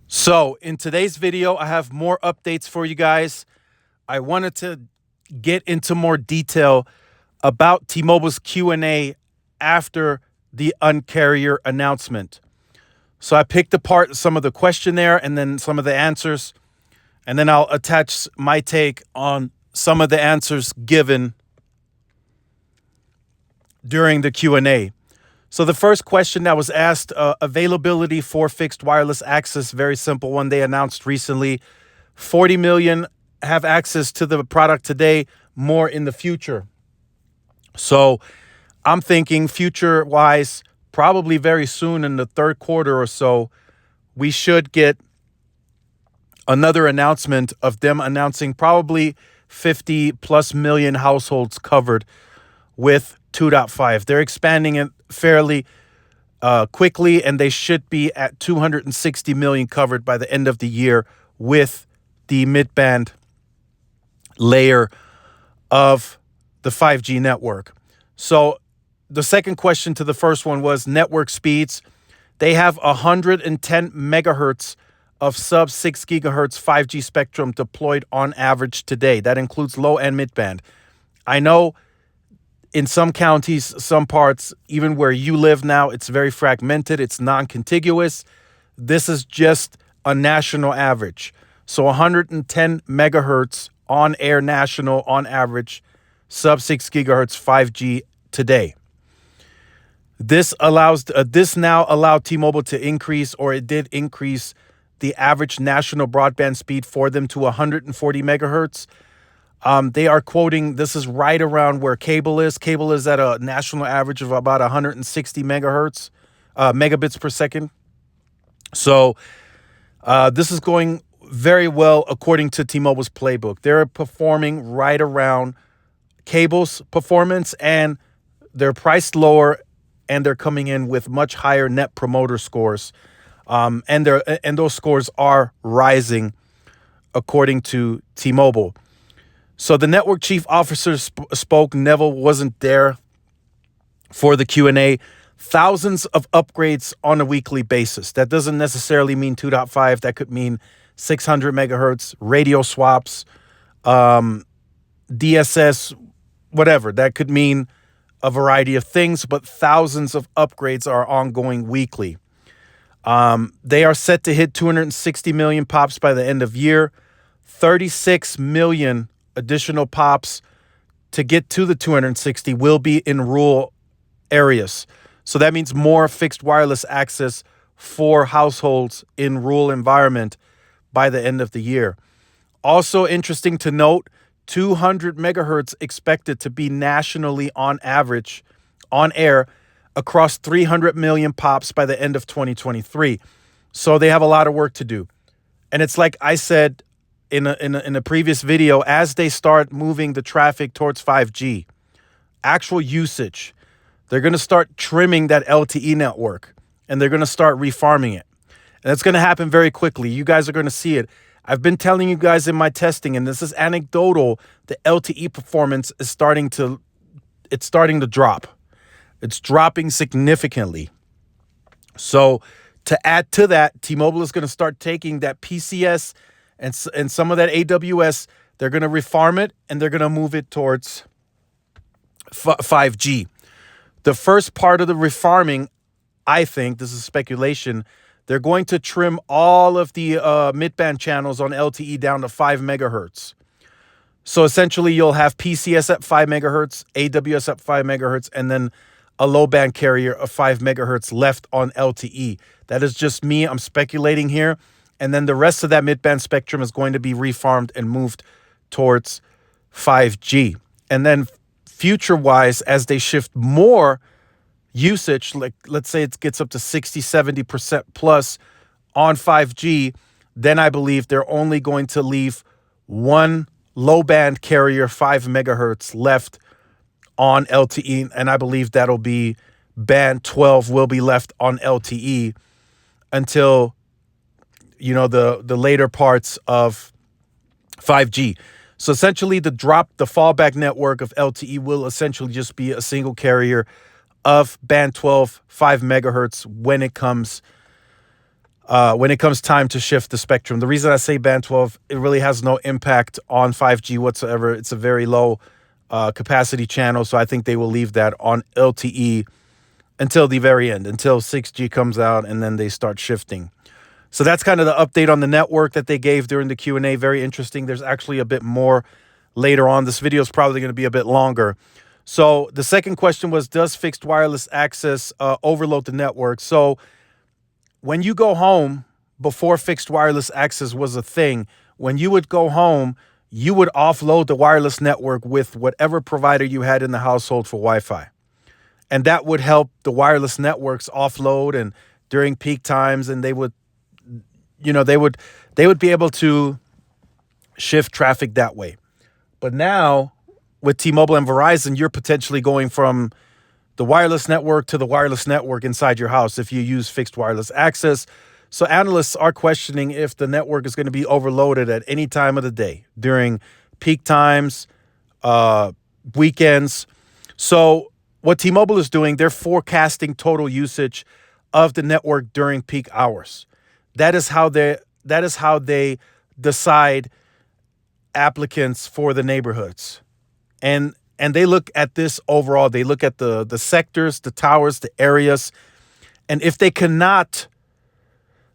So in today's video, I have more updates for you guys. I wanted to get into more detail about T-Mobile's Q&A after the Uncarrier announcement. So I picked apart some of the questionnaire and then some of the answers, and then I'll attach my take on some of the answers given during the Q&A. So the first question that was asked, availability for fixed wireless access, very simple one. They announced recently 40 million have access to the product today, more in the future. So I'm thinking future-wise, probably very soon in the third quarter or so, we should get another announcement of them announcing probably 50 plus million households covered with 2.5. They're expanding it fairly quickly, and they should be at 260 million covered by the end of the year with the mid-band layer of the 5G network. So the second question to the first one was network speeds. They have 110 megahertz of sub 6 gigahertz 5G spectrum deployed on average today. That includes low and mid-band. I know in some counties, some parts, even where you live now, it's very fragmented. It's non-contiguous. This is just a national average. So 110 megahertz on air national on average, sub 6 gigahertz 5G today. This now allowed T-Mobile to increase, or it did increase, the average national broadband speed for them to 140 megahertz. They are quoting, this is right around where cable is. Cable is at a national average of about 160 megahertz, megabits per second. So this is going very well according to T-Mobile's playbook. They're performing right around cable's performance, and they're priced lower, and they're coming in with much higher net promoter scores. And those scores are rising according to T-Mobile. So the network chief officer spoke. Neville wasn't there for the Q&A. Thousands of upgrades on a weekly basis. That doesn't necessarily mean 2.5. That could mean 600 megahertz, radio swaps, DSS, whatever. That could mean a variety of things, but thousands of upgrades are ongoing weekly. They are set to hit 260 million pops by the end of year, 36 million additional pops to get to the 260 will be in rural areas. So that means more fixed wireless access for households in rural environment by the end of the year. Also interesting to note, 200 megahertz expected to be nationally on average on air across 300 million pops by the end of 2023. So they have a lot of work to do. And it's like I said in a previous video, as they start moving the traffic towards 5G, actual usage, they're going to start trimming that LTE network, and they're going to start refarming it. And it's going to happen very quickly. You guys are going to see it. I've been telling you guys in my testing, and this is anecdotal, the LTE performance is starting to drop. It's dropping significantly. So to add to that, T-Mobile is going to start taking that PCS and some of that AWS. They're going to refarm it, and they're going to move it towards 5G. The first part of the refarming, I think, this is speculation, they're going to trim all of the mid-band channels on LTE down to 5 megahertz. So essentially, you'll have PCS at 5 megahertz, AWS at 5 megahertz, and then a low-band carrier of 5 megahertz left on LTE. That is just me. I'm speculating here. And then the rest of that mid-band spectrum is going to be refarmed and moved towards 5G. And then future-wise, as they shift more usage, like let's say it gets up to 60, 70% plus on 5G, then I believe they're only going to leave one low-band carrier, 5 megahertz, left on LTE. And I believe that'll be band 12 will be left on LTE until, you know, the later parts of 5G. So essentially the fallback network of LTE will essentially just be a single carrier of band 12, 5 megahertz when it comes when it comes time to shift the spectrum. The reason I say band 12, it really has no impact on 5G whatsoever. It's a very low capacity channel, so I think they will leave that on LTE until the very end, until 6G comes out, and then they start shifting. So that's kind of the update on the network that they gave during the Q&A. Very interesting. There's actually a bit more later on. This video is probably going to be a bit longer. So the second question was, does fixed wireless access overload the network? So when you go home, before fixed wireless access was a thing, when you would go home, you would offload the wireless network with whatever provider you had in the household for Wi-Fi. And that would help the wireless networks offload and during peak times, and they would be able to shift traffic that way. But now with T-Mobile and Verizon, you're potentially going from the wireless network to the wireless network inside your house if you use fixed wireless access. So analysts are questioning if the network is going to be overloaded at any time of the day during peak times, weekends. So what T-Mobile is doing, they're forecasting total usage of the network during peak hours. That is how they decide applicants for the neighborhoods. And they look at this overall. They look at the sectors, the towers, the areas. And if they cannot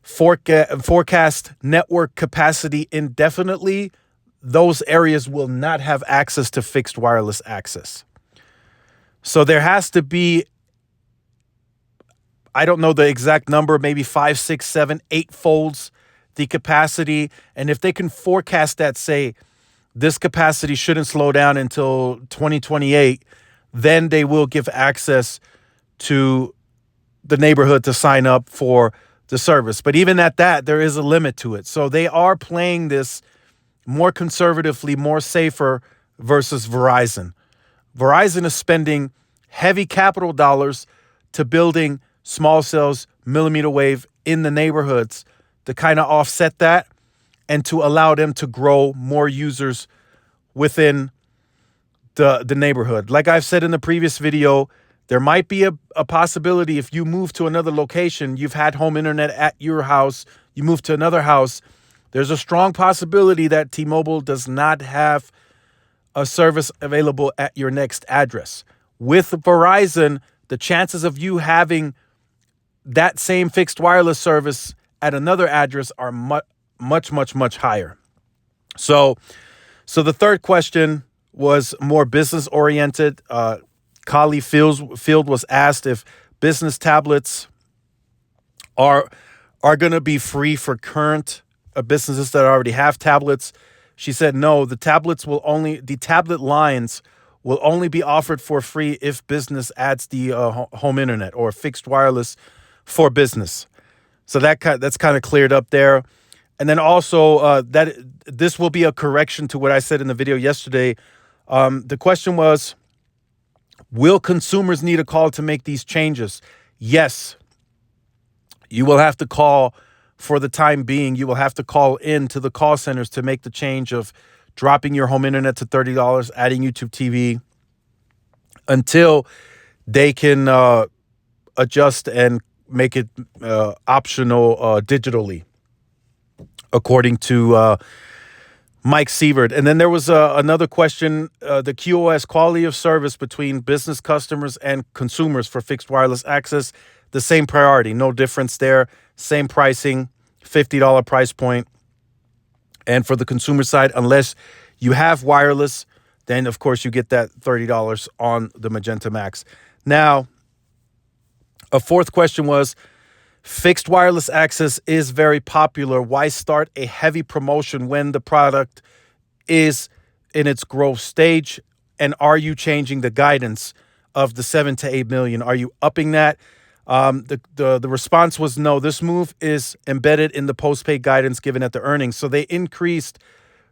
forecast network capacity indefinitely, those areas will not have access to fixed wireless access. So there has to be, I don't know the exact number, maybe 5, 6, 7, 8 folds the capacity. And if they can forecast that, say, this capacity shouldn't slow down until 2028, then they will give access to the neighborhood to sign up for the service. But even at that, there is a limit to it. So they are playing this more conservatively, more safer versus Verizon. Verizon is spending heavy capital dollars to building small cells, millimeter wave in the neighborhoods to kind of offset that and to allow them to grow more users within the neighborhood. Like I've said in the previous video, there might be a possibility if you move to another location, you've had home internet at your house, you move to another house, there's a strong possibility that T-Mobile does not have a service available at your next address. With Verizon, the chances of you having that same fixed wireless service at another address are much higher. So the third question was more business oriented. Kali Field was asked if business tablets are going to be free for current businesses that already have tablets. She said no. The tablet lines will only be offered for free if business adds the home internet or fixed wireless for business. So that's kind of cleared up there. And then also that this will be a correction to what I said in the video yesterday. The question was, will consumers need a call to make these changes? Yes. You will have to call for the time being. You will have to call in to the call centers to make the change of dropping your home internet to $30, adding YouTube TV, until they can adjust and make it optional digitally, according to Mike Sievert. And then there was another question, the QoS quality of service between business customers and consumers for fixed wireless access, the same priority, no difference there, same pricing, $50 price point. And for the consumer side, unless you have wireless, then of course you get that $30 on the Magenta Max. Now, a fourth question was, fixed wireless access is very popular. Why start a heavy promotion when the product is in its growth stage? And are you changing the guidance of the 7 to 8 million? Are you upping that? The response was no. This move is embedded in the postpaid guidance given at the earnings. So they increased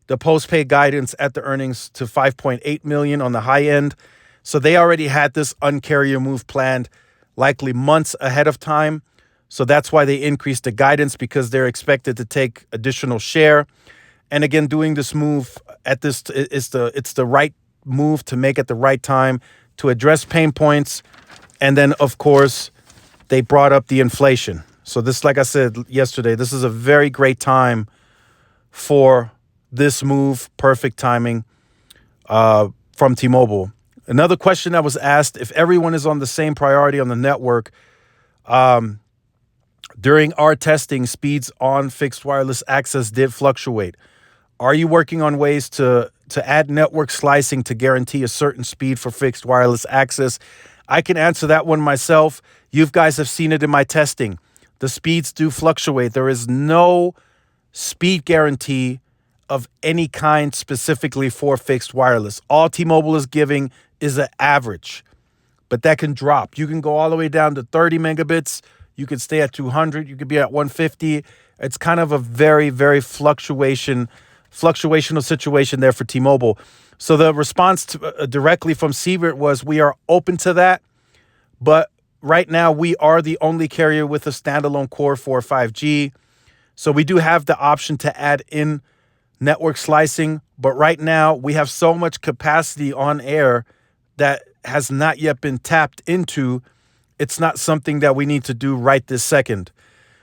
the postpaid guidance at the earnings to 5.8 million on the high end. So they already had this Un-carrier move planned likely months ahead of time. So that's why they increased the guidance, because they're expected to take additional share. And again, doing this move at this it's the right move to make at the right time to address pain points. And then, of course, they brought up the inflation. So this, like I said yesterday, this is a very great time for this move. Perfect timing from T-Mobile. Another question that was asked: if everyone is on the same priority on the network, during our testing, speeds on fixed wireless access did fluctuate. Are you working on ways to add network slicing to guarantee a certain speed for fixed wireless access? I can answer that one myself. You guys have seen it in my testing. The speeds do fluctuate. There is no speed guarantee of any kind specifically for fixed wireless. All T-Mobile is giving is an average, but that can drop. You can go all the way down to 30 megabits. You could stay at 200. You could be at 150. It's kind of a very, very fluctuational situation there for T-Mobile. So the response directly from Siebert was, we are open to that, but right now we are the only carrier with a standalone core for 5G. So we do have the option to add in network slicing, but right now we have so much capacity on air that has not yet been tapped into. It's not something that we need to do right this second.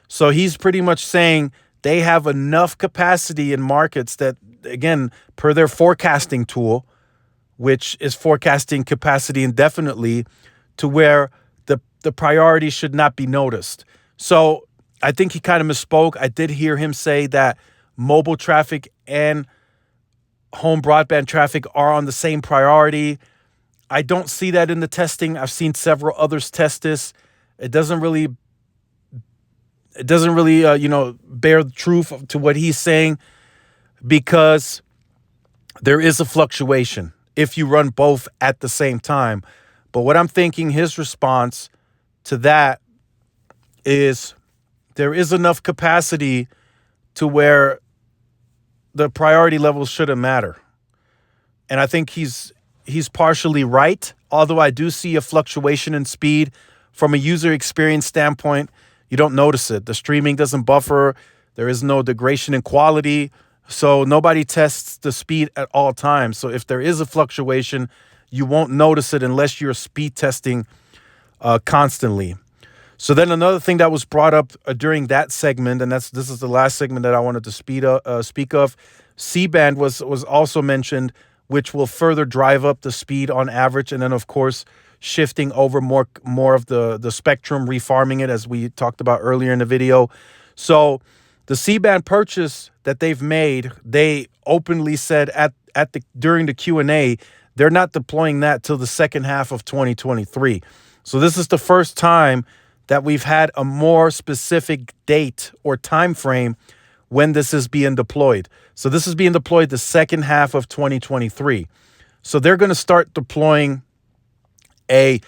So he's pretty much saying they have enough capacity in markets that, again, per their forecasting tool, which is forecasting capacity indefinitely, to where the priority should not be noticed. So I think he kind of misspoke. I did hear him say that mobile traffic and home broadband traffic are on the same priority. I don't see that in the testing. I've seen several others test this. It doesn't really bear the truth to what he's saying, because there is a fluctuation if you run both at the same time. But what I'm thinking his response to that is, there is enough capacity to where the priority levels shouldn't matter. And I think he's partially right, although I do see a fluctuation in speed. From a user experience standpoint, you don't notice it. The streaming doesn't buffer. There is no degradation in quality. So nobody tests the speed at all times. So if there is a fluctuation, you won't notice it unless you're speed testing constantly. So then another thing that was brought up during that segment, and this is the last segment that I wanted to speak of, C-band was also mentioned, which will further drive up the speed on average. And then, of course, shifting over more of the spectrum, refarming it, as we talked about earlier in the video. So the C-band purchase that they've made, they openly said during the Q&A, they're not deploying that till the second half of 2023. So this is the first time that we've had a more specific date or time frame when this is being deployed. So this is being deployed the second half of 2023. So they're going to start deploying a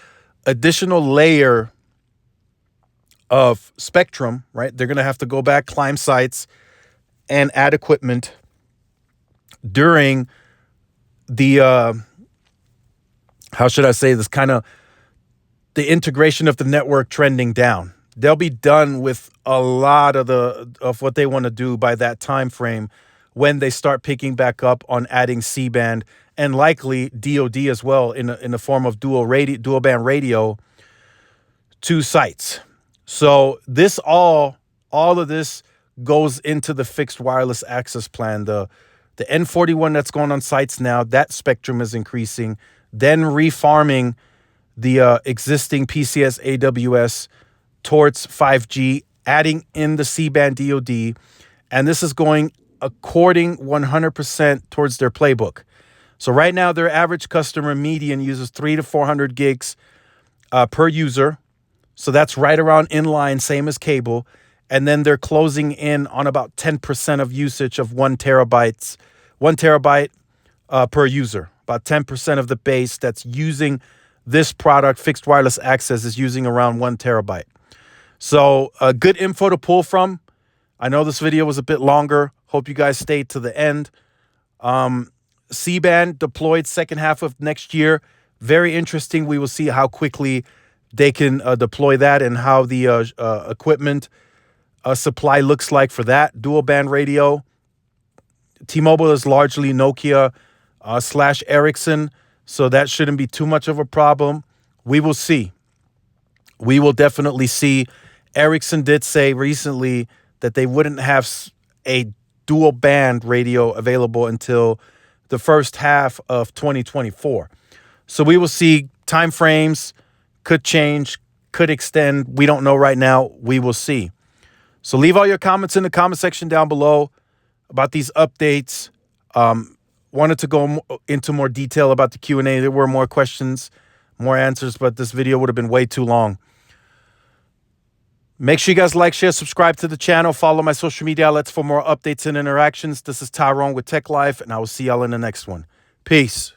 additional layer of spectrum, right? They're going to have to go back, climb sites, and add equipment during the, how should I say this, kind of the integration of the network trending down. They'll be done with a lot of what they want to do by that time frame when they start picking back up on adding C-band and likely DoD as well in the form of dual band radio to sites. So this all of this goes into the fixed wireless access plan. The N41 that's going on sites now, that spectrum is increasing, then refarming the existing PCS AWS towards 5G, adding in the C-band DoD, and this is going according 100% towards their playbook. So right now, their average customer median uses 300 to 400 gigs per user. So that's right around in line, same as cable. And then they're closing in on about 10% of usage of 1 terabyte per user. About 10% of the base that's using this product, fixed wireless access, is using around 1 terabyte. So good info to pull from. I know this video was a bit longer. Hope you guys stayed to the end. C-band deployed second half of next year. Very interesting. We will see how quickly they can deploy that and how the equipment supply looks like for that. Dual band radio. T-Mobile is largely Nokia / Ericsson, so that shouldn't be too much of a problem. We will see. We will definitely see. Ericsson did say recently that they wouldn't have a dual band radio available until the first half of 2024. So we will see. Time frames could change, could extend. We don't know right now. We will see. So leave all your comments in the comment section down below about these updates. Wanted to go into more detail about the Q&A. There were more questions, more answers, but this video would have been way too long. Make sure you guys like, share, subscribe to the channel. Follow my social media outlets for more updates and interactions. This is Tyrone with Tech Life, and I will see y'all in the next one. Peace.